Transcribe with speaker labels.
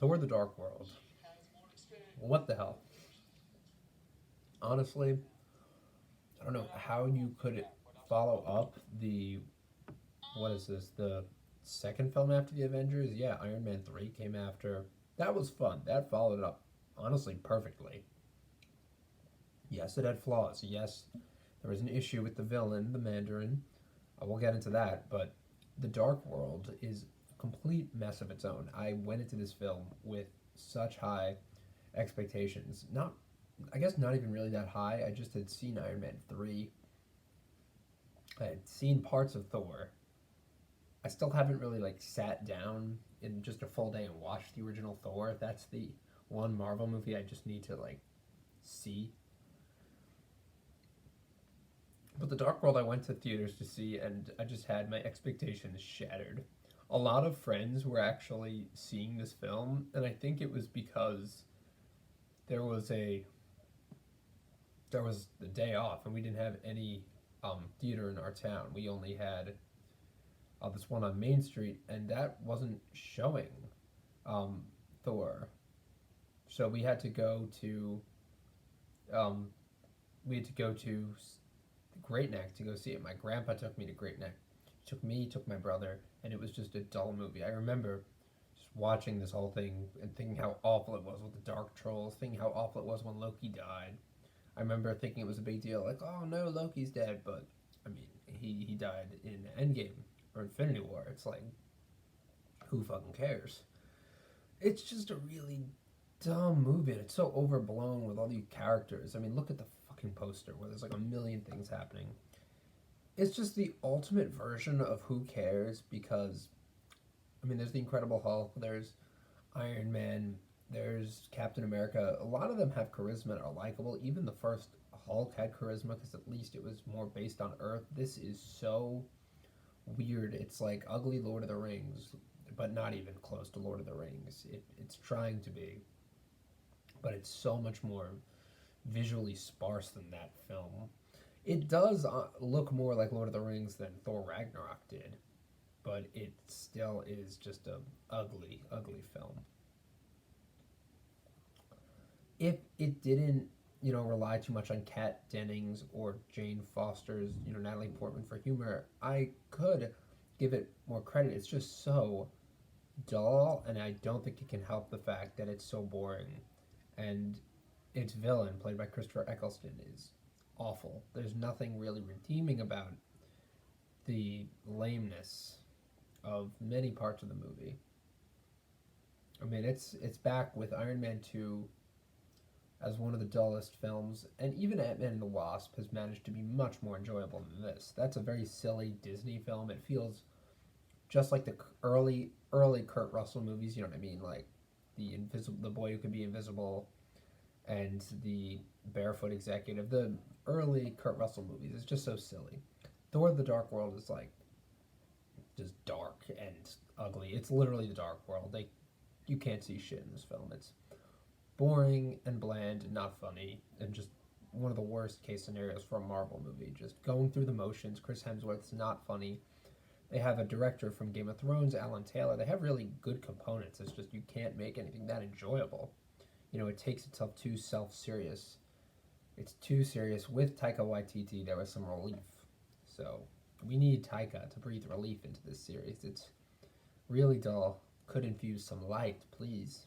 Speaker 1: Thor: The Dark World. What the hell? Honestly, I don't know how you could follow up the what is this? The second film after the Avengers? Yeah, Iron Man 3 came after. That was fun. That followed up honestly perfectly. Yes, it had flaws. Yes, there was an issue with the villain, the Mandarin. I will get into that, but The Dark World is a complete mess of its own. I went into this film with such high expectations. Not I guess not even really that high. I just had seen Iron Man 3. I had seen parts of Thor. I still haven't really like sat down in just a full day and watched the original Thor. That's the one Marvel movie I just need to like see. But The Dark World I went to theaters to see and I just had my expectations shattered. A lot of friends were actually seeing this film and I think it was because there was a there was the day off and we didn't have any theater in our town. We only had this one on Main Street, and that wasn't showing um, Thor. So um, we had to go to Great Neck to go see it. My grandpa took me to Great Neck. He took me, took my brother, and it was just a dull movie. I remember just watching this whole thing and thinking how awful it was with the Dark Trolls, thinking how awful it was when Loki died. I remember thinking it was a big deal, like, oh no, Loki's dead, but I mean, he died in Endgame or Infinity War. It's like, who fucking cares? It's just a really dumb movie, and it's so overblown with all these characters. I mean, look at the fucking poster where there's like a million things happening. It's just the ultimate version of who cares because, I mean, there's the Incredible Hulk, there's Iron Man, there's Captain America. A lot of them have charisma and are likable. Even the first Hulk had charisma because at least it was more based on Earth. This is so weird. It's like ugly Lord of the Rings, but not even close to Lord of the Rings. It's trying to be, but it's so much more visually sparse than that film. It does look more like Lord of the Rings than Thor Ragnarok did, but it still is just a ugly, ugly film. If it didn't, rely too much on Kat Dennings or Jane Foster's, Natalie Portman for humor, I could give it more credit. It's just so dull, and I don't think it can help the fact that it's so boring. And its villain, played by Christopher Eccleston, is awful. There's nothing really redeeming about the lameness of many parts of the movie. I mean, it's back with Iron Man 2 as one of the dullest films, and even Ant-Man and the Wasp has managed to be much more enjoyable than this. That's a very silly Disney film. It feels just like the early Kurt Russell movies, you know what I mean? Like the boy who could be invisible and the barefoot executive. The early Kurt Russell movies is just so silly. Thor: The Dark World is like just dark and ugly. It's literally the dark world. You can't see shit in this film. It's boring and bland and not funny and just one of the worst case scenarios for a Marvel movie. Just going through the motions. Chris Hemsworth's not funny. They have a director from Game of Thrones, Alan Taylor. They have really good components. It's just you can't make anything that enjoyable. It takes itself too self serious. It's too serious. With Taika Waititi, there was some relief. So we need Taika to breathe relief into this series. It's really dull. Could infuse some light, please.